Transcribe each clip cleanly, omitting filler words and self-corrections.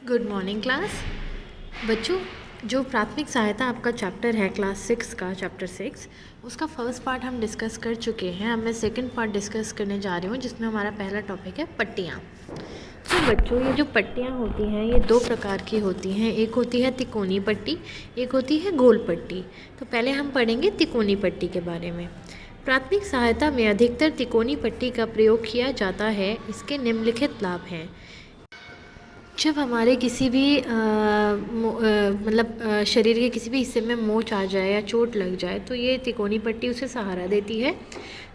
Good morning class. बच्चों, जो प्राथमिक सहायता आपका चैप्टर है क्लास 6 का, चैप्टर 6, उसका फर्स्ट पार्ट हम डिस्कस कर चुके हैं। अब मैं सेकंड पार्ट डिस्कस करने जा रही हूँ, जिसमें हमारा पहला टॉपिक है पट्टियाँ। तो बच्चों, ये जो पट्टियाँ होती हैं ये दो प्रकार की होती हैं। एक होती है तिकोनी पट्टी, एक होती है गोल पट्टी। तो पहले हम पढ़ेंगे तिकोनी पट्टी के बारे में। प्राथमिक सहायता में अधिकतर तिकोनी पट्टी का प्रयोग किया जाता है। इसके निम्नलिखित लाभ हैं। जब हमारे किसी भी शरीर के किसी भी हिस्से में मोच आ जाए या चोट लग जाए तो ये तिकोनी पट्टी उसे सहारा देती है।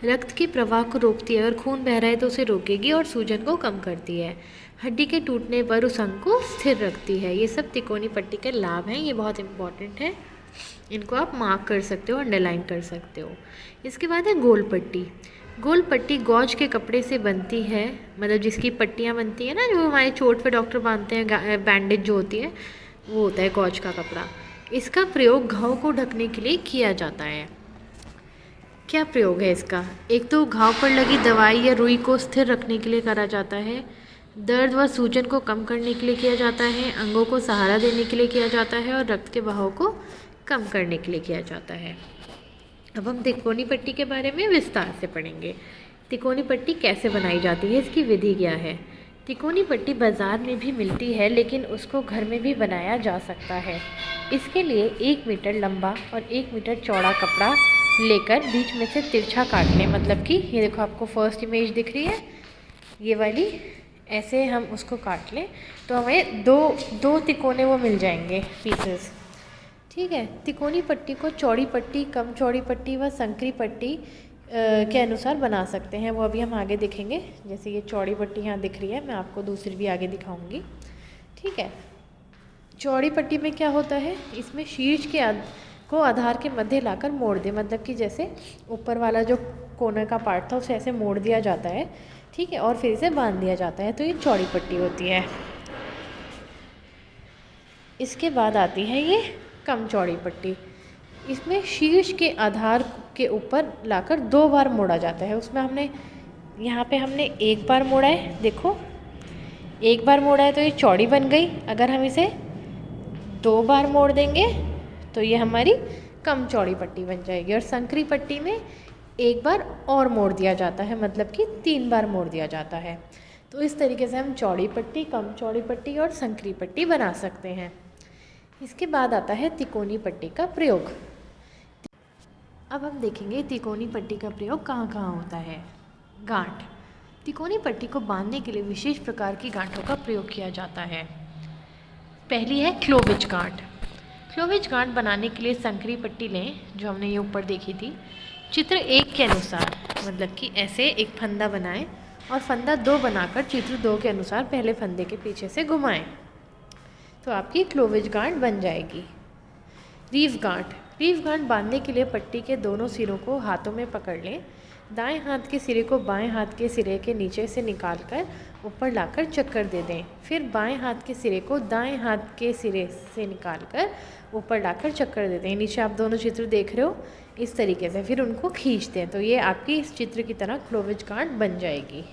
रक्त के प्रवाह को रोकती है। अगर खून बह रहा है तो उसे रोकेगी और सूजन को कम करती है। हड्डी के टूटने पर उस अंग को स्थिर रखती है। ये सब तिकोनी पट्टी के लाभ हैं। ये बहुत इंपॉर्टेंट है, इनको आप मार्क कर सकते हो, अंडरलाइन कर सकते हो। इसके बाद है गोल पट्टी। गोल पट्टी गौज के कपड़े से बनती है, मतलब जिसकी पट्टियाँ बनती हैं ना, जो हमारे चोट पे डॉक्टर बांधते हैं, बैंडेज जो होती है, वो होता है गौज का कपड़ा। इसका प्रयोग घाव को ढकने के लिए किया जाता है। क्या प्रयोग है इसका? एक तो घाव पर लगी दवाई या रुई को स्थिर रखने के लिए करा जाता है। दर्द व सूजन को कम करने के लिए किया जाता है। अंगों को सहारा देने के लिए किया जाता है और रक्त के बहाव को कम करने के लिए किया जाता है। अब हम तिकोनी पट्टी के बारे में विस्तार से पढ़ेंगे। तिकोनी पट्टी कैसे बनाई जाती है, इसकी विधि क्या है। तिकोनी पट्टी बाज़ार में भी मिलती है, लेकिन उसको घर में भी बनाया जा सकता है। इसके लिए 1 मीटर लंबा और 1 मीटर चौड़ा कपड़ा लेकर बीच में से तिरछा काट लें। मतलब कि ये देखो, आपको फर्स्ट इमेज दिख रही है, ये वाली, ऐसे हम उसको काट लें तो हमें दो दो तिकोने वो मिल जाएंगे पीसेस। ठीक है। तिकोनी पट्टी को चौड़ी पट्टी, कम चौड़ी पट्टी व संकरी पट्टी के अनुसार बना सकते हैं। वो अभी हम आगे देखेंगे। जैसे ये चौड़ी पट्टी यहाँ दिख रही है, मैं आपको दूसरी भी आगे दिखाऊंगी। ठीक है। चौड़ी पट्टी में क्या होता है, इसमें शीर्ष के को आधार के मध्य लाकर मोड़ दे। मतलब कि जैसे ऊपर वाला जो कोने का पार्ट था उसे ऐसे मोड़ दिया जाता है। ठीक है। और फिर इसे बांध दिया जाता है, तो ये चौड़ी पट्टी होती है। इसके बाद आती है ये कम चौड़ी पट्टी। इसमें शीर्ष के आधार के ऊपर लाकर 2 बार मोड़ा जाता है। उसमें हमने यहाँ पे हमने 1 बार मोड़ा है, देखो 1 बार मोड़ा है तो ये चौड़ी बन गई। अगर हम इसे 2 बार मोड़ देंगे तो ये हमारी कम चौड़ी पट्टी बन जाएगी। और संकरी पट्टी में 1 बार और मोड़ दिया जाता है, मतलब कि 3 बार मोड़ दिया जाता है। तो इस तरीके से हम चौड़ी पट्टी, कम चौड़ी पट्टी और संकरी पट्टी बना सकते हैं। इसके बाद आता है तिकोनी पट्टी का प्रयोग। अब हम देखेंगे तिकोनी पट्टी का प्रयोग कहाँ कहाँ होता है। गांठ। तिकोनी पट्टी को बांधने के लिए विशेष प्रकार की गांठों का प्रयोग किया जाता है। पहली है क्लोविज गांठ। क्लोविज गांठ बनाने के लिए संकरी पट्टी लें, जो हमने ये ऊपर देखी थी। चित्र 1 के अनुसार, मतलब कि ऐसे एक फंदा बनाएं और फंदा 2 बनाकर चित्र 2 के अनुसार पहले फंदे के पीछे से घुमाएं, तो आपकी क्लोविज गांठ बन जाएगी। रीफ गांठ। रीफ गांठ बांधने के लिए पट्टी के दोनों सिरों को हाथों में पकड़ लें। दाएं हाथ के सिरे को बाएं हाथ के सिरे के नीचे से निकालकर ऊपर लाकर चक्कर दे दें। फिर बाएं हाथ के सिरे को दाएं हाथ के सिरे से निकालकर ऊपर लाकर चक्कर दे दें। नीचे आप दोनों चित्र देख रहे हो, इस तरीके से फिर उनको खींच दें, तो ये आपकी इस चित्र की तरह क्लोविज गांठ बन जाएगी।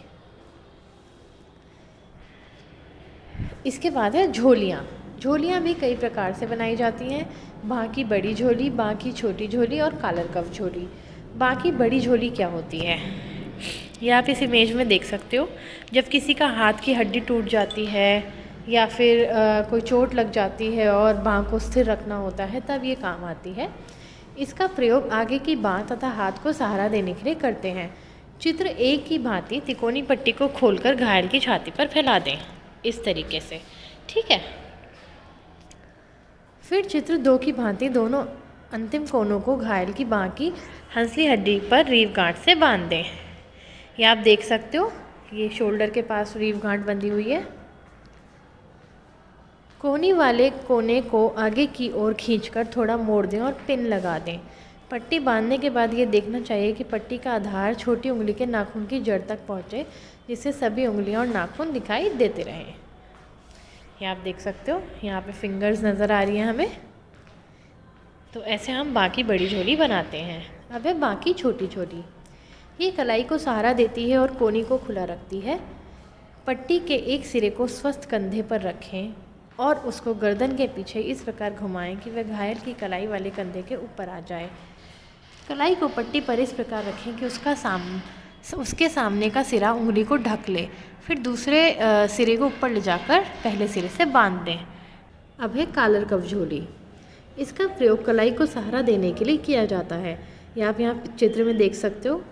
इसके बाद है झोलियाँ। झोलियाँ भी कई प्रकार से बनाई जाती हैं। बाँ की बड़ी झोली, बाँ की छोटी झोली और कालर कफ झोली। बाँ की बड़ी झोली क्या होती है, ये आप इस इमेज में देख सकते हो। जब किसी का हाथ की हड्डी टूट जाती है या फिर कोई चोट लग जाती है और बाँ को स्थिर रखना होता है, तब ये काम आती है। इसका प्रयोग आगे की बाँ तथा हाथ को सहारा देने के लिए करते हैं। चित्र 1 की भांति तिकोनी पट्टी को खोलकर घायल की छाती पर फैला दें, इस तरीके से। ठीक है। फिर चित्र 2 की भांति दोनों अंतिम कोनों को घायल की बाँ की हंसली हड्डी पर रीफ गांठ से बांध दें। ये आप देख सकते हो, ये शोल्डर के पास रीफ गांठ बंधी हुई है। कोहनी वाले कोने को आगे की ओर खींचकर थोड़ा मोड़ दें और पिन लगा दें। पट्टी बांधने के बाद ये देखना चाहिए कि पट्टी का आधार छोटी उंगली के नाखून की जड़ तक पहुँचे, जिससे सभी उंगलियां और नाखून दिखाई देते रहें। ये आप देख सकते हो, यहाँ पे फिंगर्स नज़र आ रही हैं हमें। तो ऐसे हम बाकी बड़ी झोली बनाते हैं। अब है बाकी छोटी झोली। ये कलाई को सहारा देती है और कोहनी को खुला रखती है। पट्टी के एक सिरे को स्वस्थ कंधे पर रखें और उसको गर्दन के पीछे इस प्रकार घुमाएं कि वह घायल की कलाई वाले कंधे के ऊपर आ जाए। कलाई को पट्टी पर इस प्रकार रखें कि उसके सामने का सिरा उंगली को ढक ले। फिर दूसरे सिरे को ऊपर ले जाकर पहले सिरे से बांध दें। अब है कॉलर कफ झोली। इसका प्रयोग कलाई को सहारा देने के लिए किया जाता है। ये आप यहाँ चित्र में देख सकते हो।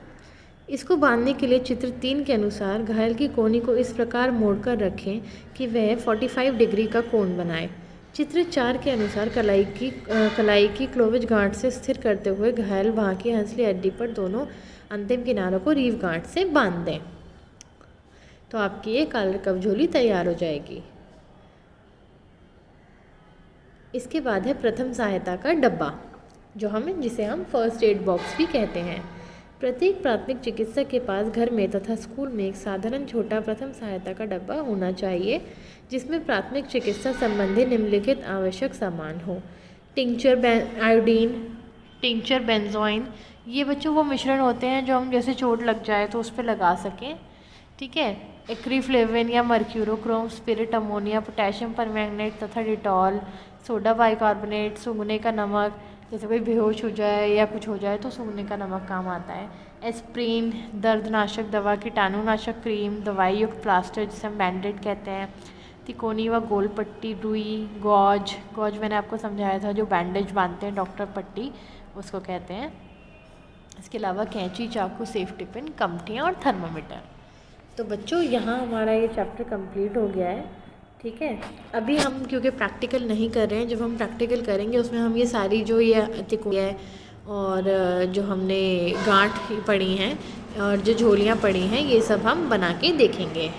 इसको बांधने के लिए चित्र 3 के अनुसार घायल की कोहनी को इस प्रकार मोड़कर रखें कि वह 45 डिग्री का कोण बनाए। चित्र 4 के अनुसार कलाई की क्लोवेज गांठ से स्थिर करते हुए घायल बांह की हंसली हड्डी पर दोनों अंतिम किनारों को रीव गांठ से बांध दें। तो आपकी ये कॉलर कफ झोली तैयार हो जाएगी। इसके बाद है प्रथम सहायता का डब्बा, जिसे हम फर्स्ट एड बॉक्स भी कहते हैं। प्रत्येक प्राथमिक चिकित्सक के पास घर में तथा स्कूल में एक साधारण छोटा प्रथम सहायता का डब्बा होना चाहिए, जिसमें प्राथमिक चिकित्सा संबंधी निम्नलिखित आवश्यक सामान हो। टिंचर आयोडीन, टिंचर बेंजोइन, ये बच्चों वो मिश्रण होते हैं जो हम जैसे चोट लग जाए तो उस पर लगा सकें। ठीक है। एक्रीफ्लेविन या मर्क्यूरोक्रोम, स्पिरिट अमोनिया, पोटेशियम परमैंगनेट तथा डिटॉल, सोडा बाइकार्बोनेट, सूंघने का नमक, जैसे कोई बेहोश हो जाए या कुछ हो जाए तो सूंघने का नमक काम आता है। एस्प्रिन, दर्दनाशक दवा, कीटाणुनाशक क्रीम, दवाई युक्त प्लास्टर जिसे हम बैंडेड कहते हैं, तिकोनी व गोल पट्टी, रुई, गॉज मैंने आपको समझाया था, जो बैंडेज बांधते हैं डॉक्टर, पट्टी उसको कहते हैं। इसके अलावा कैंची, चाकू, सेफ्टी पिन, कमटियाँ और थर्मामीटर। तो बच्चों यहाँ हमारा ये चैप्टर कंप्लीट हो गया है। ठीक है। अभी हम क्योंकि प्रैक्टिकल नहीं कर रहे हैं, जब हम प्रैक्टिकल करेंगे उसमें हम ये सारी जो ये तिकोनी है और जो हमने गांठ पड़ी हैं और जो झोलियाँ पड़ी हैं ये सब हम बना के देखेंगे।